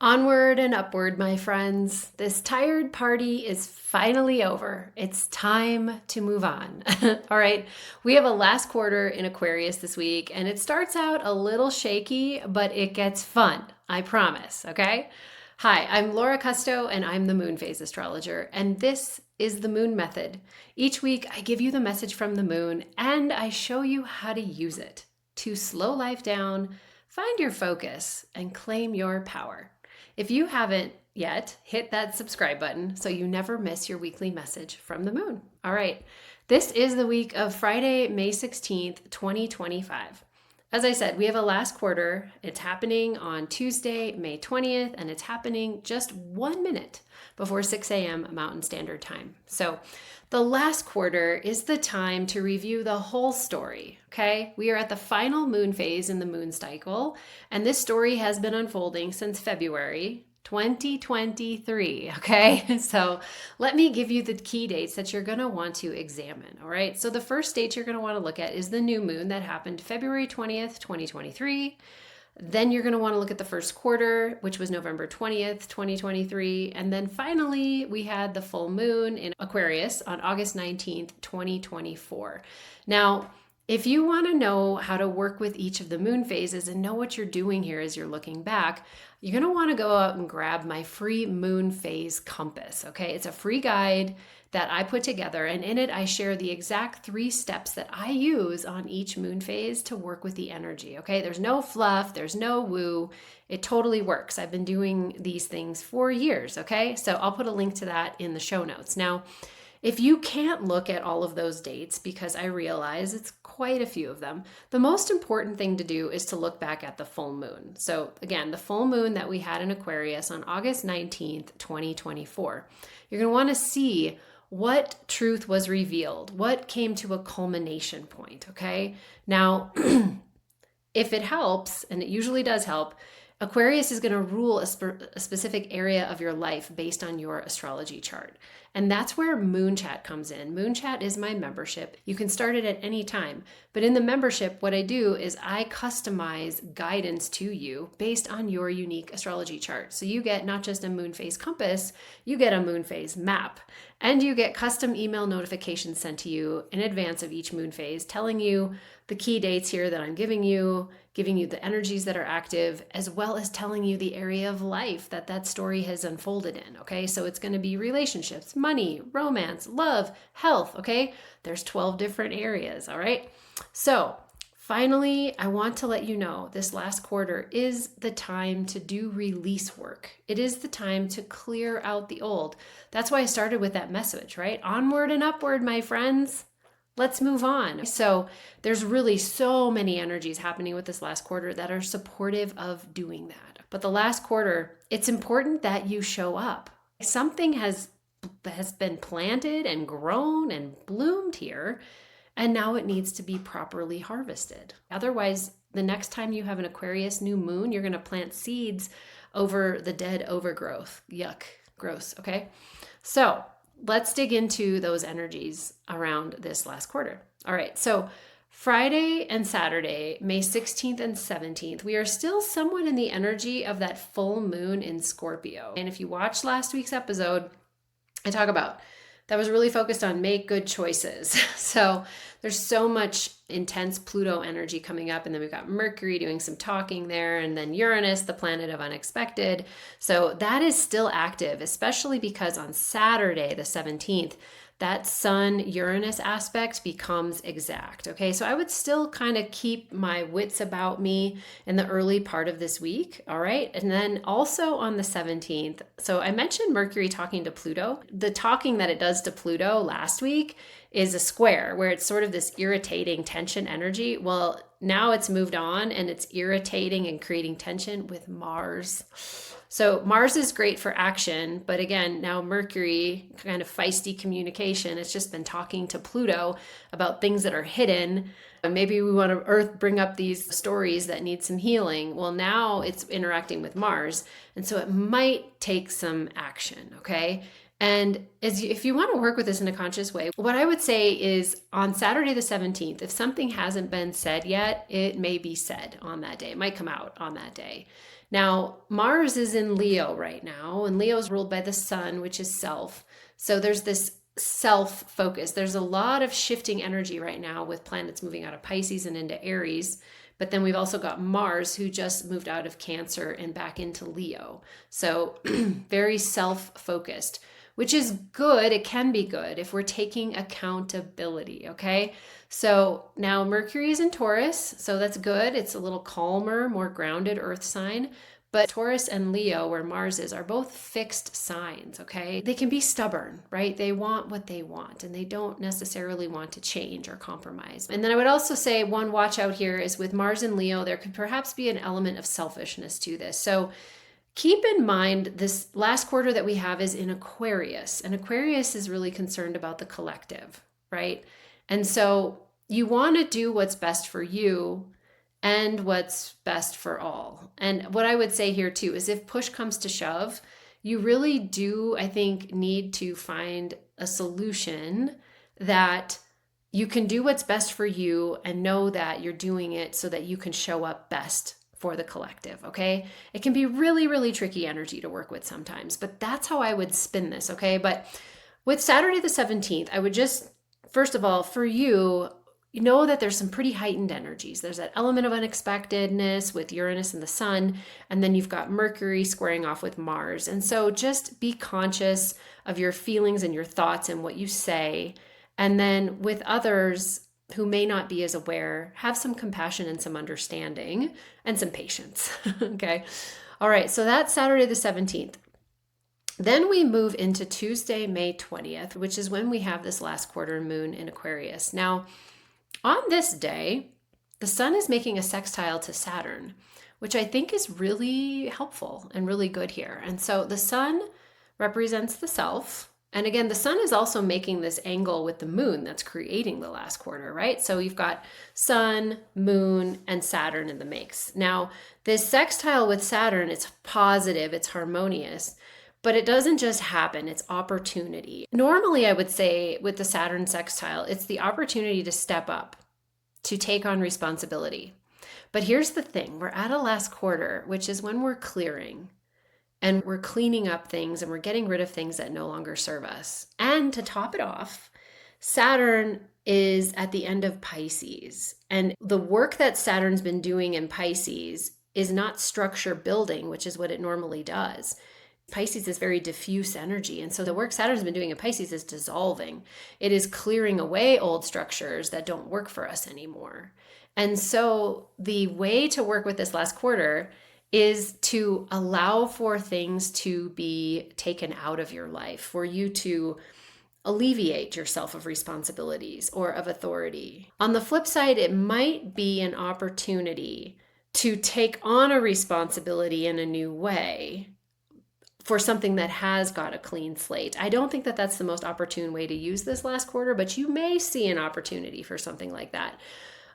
Onward and upward, my friends. This tired party is finally over. It's time to move on. All right, we have a last quarter in Aquarius this week, and it starts out a little shaky, but it gets fun. I promise, okay? Hi, I'm Laura Custo, and I'm the moon phase astrologer, and this is the moon method. Each week, I give you the message from the moon, and I show you how to use it to slow life down, find your focus, and claim your power. If you haven't yet, hit that subscribe button so you never miss your weekly message from the moon. All right, this is the week of Friday, May 16th, 2025. As I said, we have a last quarter. It's happening on Tuesday, May 20th, and it's happening just 1 minute before 6 a.m. Mountain Standard Time. So the last quarter is the time to review the whole story, okay? We are at the final moon phase in the moon cycle, and this story has been unfolding since February 2023, okay? So let me give you the key dates that you're gonna want to examine, all right? So the first date you're gonna wanna look at is the new moon that happened February 20th, 2023. Then you're going to want to look at the first quarter, which was November 20th, 2023. And then finally, we had the full moon in Aquarius on August 19th, 2024. Now, if you want to know how to work with each of the moon phases and know what you're doing here as you're looking back, you're going to want to go out and grab my free moon phase compass, okay? It's a free guide that I put together, and in it I share the exact 3 steps that I use on each moon phase to work with the energy, okay? There's no fluff, there's no woo. It totally works. I've been doing these things for years, okay? So I'll put a link to that in the show notes. Now, if you can't look at all of those dates, because I realize it's quite a few of them, the most important thing to do is to look back at the full moon. So again, the full moon that we had in Aquarius on August 19th, 2024. You're going to want to see what truth was revealed, what came to a culmination point, okay? Now, if it helps, and it usually does help, Aquarius is going to rule a specific area of your life based on your astrology chart. And that's where Moon Chat comes in. Moon Chat is my membership. You can start it at any time. But in the membership, what I do is I customize guidance to you based on your unique astrology chart. So you get not just a moon phase compass, you get a moon phase map. And you get custom email notifications sent to you in advance of each moon phase, telling you the key dates here that I'm giving you the energies that are active, as well as telling you the area of life that that story has unfolded in, okay? So it's going to be relationships, money, romance, love, health, okay? There's 12 different areas, all right? So finally, I want to let you know this last quarter is the time to do release work. It is the time to clear out the old. That's why I started with that message, right? Onward and upward, my friends. Let's move on. So there's really so many energies happening with this last quarter that are supportive of doing that. But the last quarter, it's important that you show up. Something has been planted and grown and bloomed here, and now it needs to be properly harvested. Otherwise, the next time you have an Aquarius new moon, you're going to plant seeds over the dead overgrowth. Yuck, gross, okay? So let's dig into those energies around this last quarter. All right, so Friday and Saturday, May 16th and 17th, we are still somewhat in the energy of that full moon in Scorpio. And if you watched last week's episode, I talk about that was really focused on make good choices. So there's so much intense Pluto energy coming up. And then we've got Mercury doing some talking there. And then Uranus, the planet of unexpected. So that is still active, especially because on Saturday, the 17th, that Sun-Uranus aspect becomes exact, okay? So I would still kind of keep my wits about me in the early part of this week, all right? And then also on the 17th, so I mentioned Mercury talking to Pluto. The talking that it does to Pluto last week is a square where it's sort of this irritating tension energy. Well, now it's moved on and it's irritating and creating tension with Mars. So Mars is great for action, but again, now Mercury, kind of feisty communication, it's just been talking to Pluto about things that are hidden. And maybe we want to bring up these stories that need some healing. Well, now it's interacting with Mars, and so it might take some action, okay? And if you want to work with this in a conscious way, what I would say is on Saturday the 17th, if something hasn't been said yet, it may be said on that day. It might come out on that day. Now, Mars is in Leo right now, and Leo is ruled by the sun, which is self. So there's this self focus. There's a lot of shifting energy right now with planets moving out of Pisces and into Aries. But then we've also got Mars, who just moved out of Cancer and back into Leo. So very self focused, which is good. It can be good if we're taking accountability, okay? So now Mercury is in Taurus, so that's good. It's a little calmer, more grounded earth sign. But Taurus and Leo, where Mars is, are both fixed signs, okay? They can be stubborn, right? They want what they want, and they don't necessarily want to change or compromise. And then I would also say one watch out here is with Mars and Leo, there could perhaps be an element of selfishness to this. So keep in mind this last quarter that we have is in Aquarius, and Aquarius is really concerned about the collective, right? And so you want to do what's best for you and what's best for all. And what I would say here too is if push comes to shove, you really do, I think, need to find a solution that you can do what's best for you and know that you're doing it so that you can show up best for the collective, okay? It can be really, really tricky energy to work with sometimes, but that's how I would spin this, okay? But with Saturday the 17th, I would just, first of all, for you, you know that there's some pretty heightened energies. There's that element of unexpectedness with Uranus and the sun, and then you've got Mercury squaring off with Mars. And so just be conscious of your feelings and your thoughts and what you say. And then with others who may not be as aware, have some compassion and some understanding and some patience. Okay. All right. So that's Saturday the 17th. Then we move into Tuesday, May 20th, which is when we have this last quarter moon in Aquarius. Now, on this day, the sun is making a sextile to Saturn, which I think is really helpful and really good here. And so the sun represents the self. And again, the sun is also making this angle with the moon that's creating the last quarter, right? So you've got sun, moon, and Saturn in the mix. Now, this sextile with Saturn, it's positive, it's harmonious, but it doesn't just happen, it's opportunity. Normally, I would say with the Saturn sextile, it's the opportunity to step up, to take on responsibility. But here's the thing, we're at a last quarter, which is when we're clearing and we're cleaning up things and we're getting rid of things that no longer serve us. And to top it off, Saturn is at the end of Pisces. And the work that Saturn's been doing in Pisces is not structure building, which is what it normally does. Pisces is very diffuse energy. And so the work Saturn's been doing in Pisces is dissolving. It is clearing away old structures that don't work for us anymore. And so the way to work with this last quarter is to allow for things to be taken out of your life, for you to alleviate yourself of responsibilities or of authority. On the flip side, it might be an opportunity to take on a responsibility in a new way for something that has got a clean slate. I don't think that that's the most opportune way to use this last quarter, but you may see an opportunity for something like that.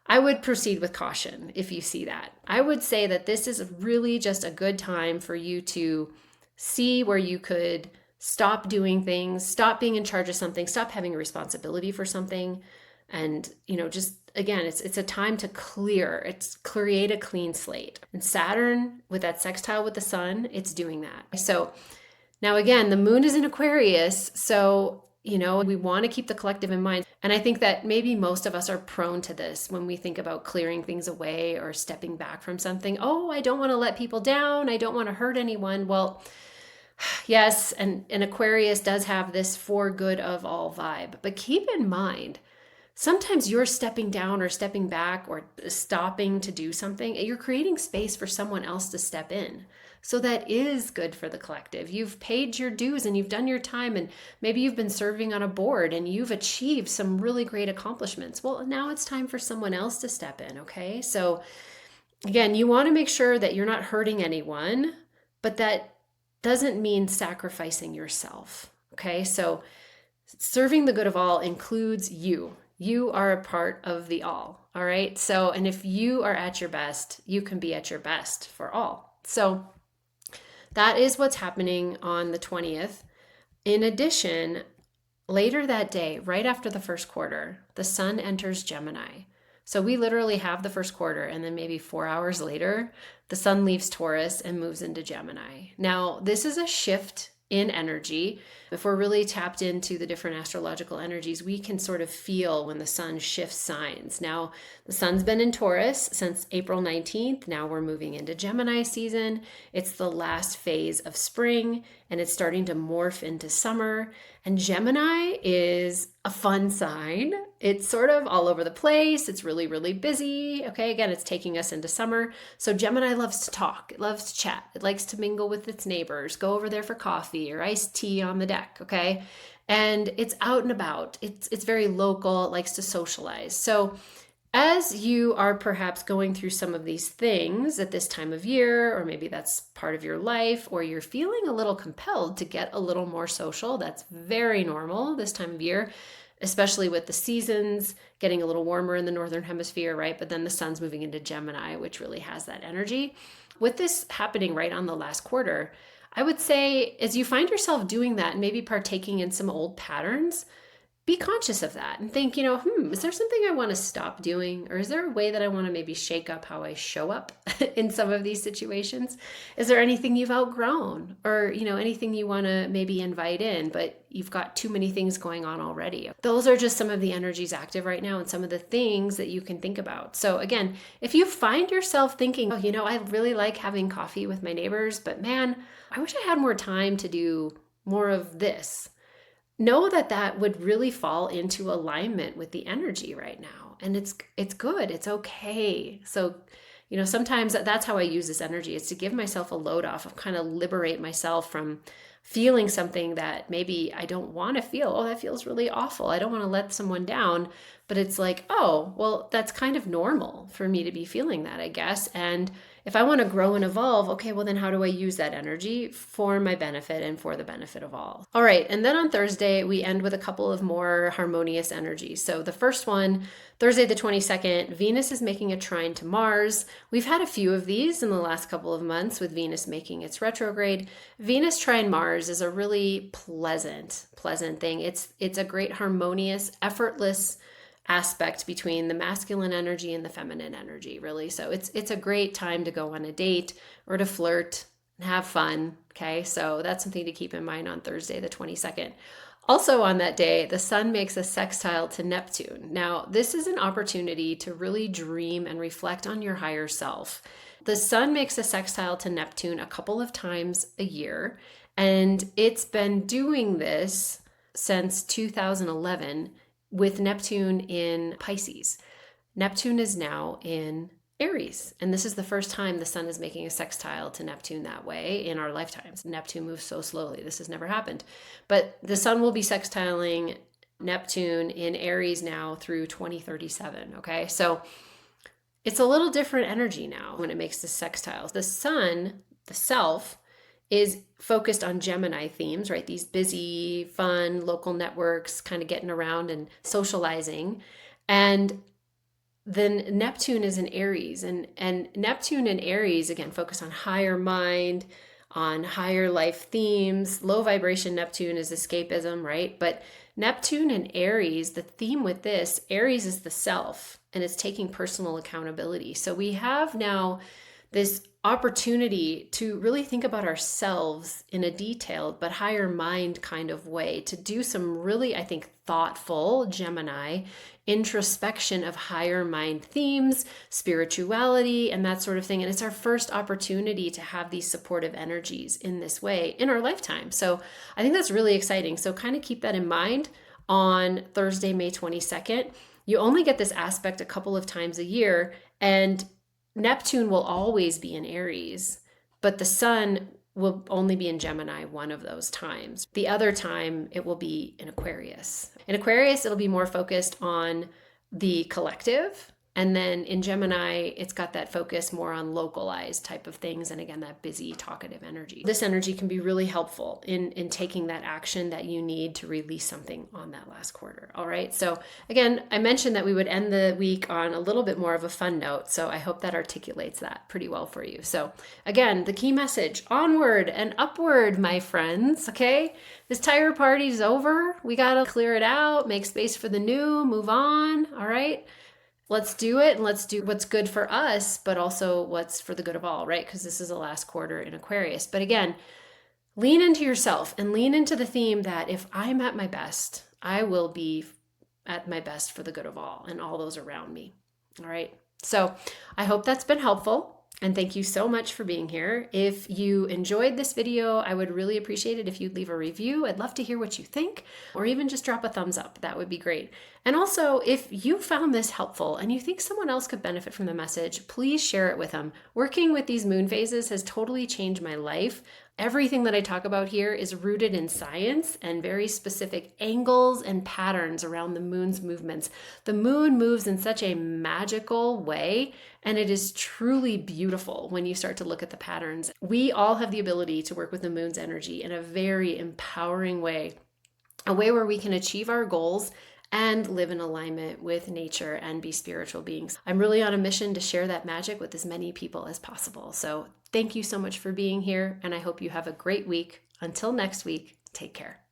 I would proceed with caution if you see that. I would say that this is really just a good time for you to see where you could stop doing things, stop being in charge of something, stop having a responsibility for something. And, just again, it's a time to create a clean slate. And Saturn with that sextile with the sun, it's doing that. So now again, the moon is in Aquarius. So, we want to keep the collective in mind. And I think that maybe most of us are prone to this when we think about clearing things away or stepping back from something. Oh, I don't want to let people down. I don't want to hurt anyone. Well, yes, and Aquarius does have this for good of all vibe. But keep in mind, sometimes you're stepping down or stepping back or stopping to do something. You're creating space for someone else to step in. So that is good for the collective. You've paid your dues and you've done your time, and maybe you've been serving on a board and you've achieved some really great accomplishments. Well, now it's time for someone else to step in, okay? So again, you want to make sure that you're not hurting anyone, but that doesn't mean sacrificing yourself, okay? So serving the good of all includes you. You are a part of the all right? So, and if you are at your best, you can be at your best for all. So that is what's happening on the 20th. In addition, later that day, right after the first quarter, the sun enters Gemini. So we literally have the first quarter, and then maybe 4 hours later, the sun leaves Taurus and moves into Gemini. Now, this is a shift in energy. If we're really tapped into the different astrological energies, we can sort of feel when the sun shifts signs. Now, the sun's been in Taurus since April 19th. Now we're moving into Gemini season. It's the last phase of spring, and it's starting to morph into summer. And Gemini is a fun sign. It's sort of all over the place. It's really, really busy. Okay, again, it's taking us into summer. So Gemini loves to talk. It loves to chat. It likes to mingle with its neighbors, go over there for coffee or iced tea on the deck, okay? And it's out and about. It's very local. It likes to socialize. So as you are perhaps going through some of these things at this time of year, or maybe that's part of your life, or you're feeling a little compelled to get a little more social, that's very normal this time of year, especially with the seasons getting a little warmer in the northern hemisphere, right? But then the sun's moving into Gemini, which really has that energy. With this happening right on the last quarter, I would say as you find yourself doing that and maybe partaking in some old patterns, be conscious of that and think, is there something I want to stop doing? Or is there a way that I want to maybe shake up how I show up in some of these situations? Is there anything you've outgrown or, anything you want to maybe invite in, but you've got too many things going on already? Those are just some of the energies active right now and some of the things that you can think about. So again, if you find yourself thinking, I really like having coffee with my neighbors, but man, I wish I had more time to do more of this. Know that would really fall into alignment with the energy right now. And it's good. It's okay. So, sometimes that's how I use this energy. It's to give myself a load off, of kind of liberate myself from feeling something that maybe I don't want to feel. Oh, that feels really awful. I don't want to let someone down. But it's like, oh, well, that's kind of normal for me to be feeling that, I guess. And if I want to grow and evolve, okay, well then how do I use that energy for my benefit and for the benefit of all? All right, and then on Thursday, we end with a couple of more harmonious energies. So the first one, Thursday the 22nd, Venus is making a trine to Mars. We've had a few of these in the last couple of months with Venus making its retrograde. Venus trine Mars is a really pleasant thing. It's a great harmonious, effortless aspect between the masculine energy and the feminine energy, really. So it's a great time to go on a date or to flirt and have fun. Okay, so that's something to keep in mind on Thursday, the 22nd. Also on that day, the sun makes a sextile to Neptune. Now, this is an opportunity to really dream and reflect on your higher self. The sun makes a sextile to Neptune a couple of times a year, and it's been doing this since 2011 with Neptune in Pisces. Neptune is now in Aries, and this is the first time the sun is making a sextile to Neptune that way in our lifetimes. Neptune moves so slowly. This has never happened. But the sun will be sextiling Neptune in Aries now through 2037, okay? So it's a little different energy now when it makes the sextiles. The sun, the self, is focused on Gemini themes, right? These busy, fun, local networks, kind of getting around and socializing. And then Neptune is in Aries. And Neptune and Aries, again, focus on higher mind, on higher life themes. Low vibration Neptune is escapism, right? But Neptune and Aries, the theme with this, Aries is the self, and it's taking personal accountability. So we have now this opportunity to really think about ourselves in a detailed but higher mind kind of way, to do some really, I think, thoughtful Gemini introspection of higher mind themes, spirituality, and that sort of thing. And it's our first opportunity to have these supportive energies in this way in our lifetime. So I think that's really exciting. So kind of keep that in mind on Thursday, May 22nd. You only get this aspect a couple of times a year, and Neptune will always be in Aries, but the sun will only be in Gemini one of those times. The other time it will be in Aquarius. In Aquarius, it'll be more focused on the collective. And then in Gemini, it's got that focus more on localized type of things. And again, that busy, talkative energy. This energy can be really helpful in taking that action that you need to release something on that last quarter. All right. So again, I mentioned that we would end the week on a little bit more of a fun note. So I hope that articulates that pretty well for you. So again, the key message, onward and upward, my friends. Okay. This tire party is over. We got to clear it out, make space for the new, move on. All right. let's do it and let's do what's good for us, but also what's for the good of all, right? Because this is the last quarter in Aquarius. But again, lean into yourself and lean into the theme that if I'm at my best, I will be at my best for the good of all and all those around me. All right. So I hope that's been helpful. And thank you so much for being here. If you enjoyed this video, I would really appreciate it if you'd leave a review. I'd love to hear what you think, or even just drop a thumbs up. That would be great. And also, if you found this helpful and you think someone else could benefit from the message, please share it with them. Working with these moon phases has totally changed my life. Everything that I talk about here is rooted in science and very specific angles and patterns around the moon's movements. The moon moves in such a magical way, and it is truly beautiful when you start to look at the patterns. We all have the ability to work with the moon's energy in a very empowering way, a way where we can achieve our goals and live in alignment with nature and be spiritual beings. I'm really on a mission to share that magic with as many people as possible. So thank you so much for being here, and I hope you have a great week. Until next week, take care.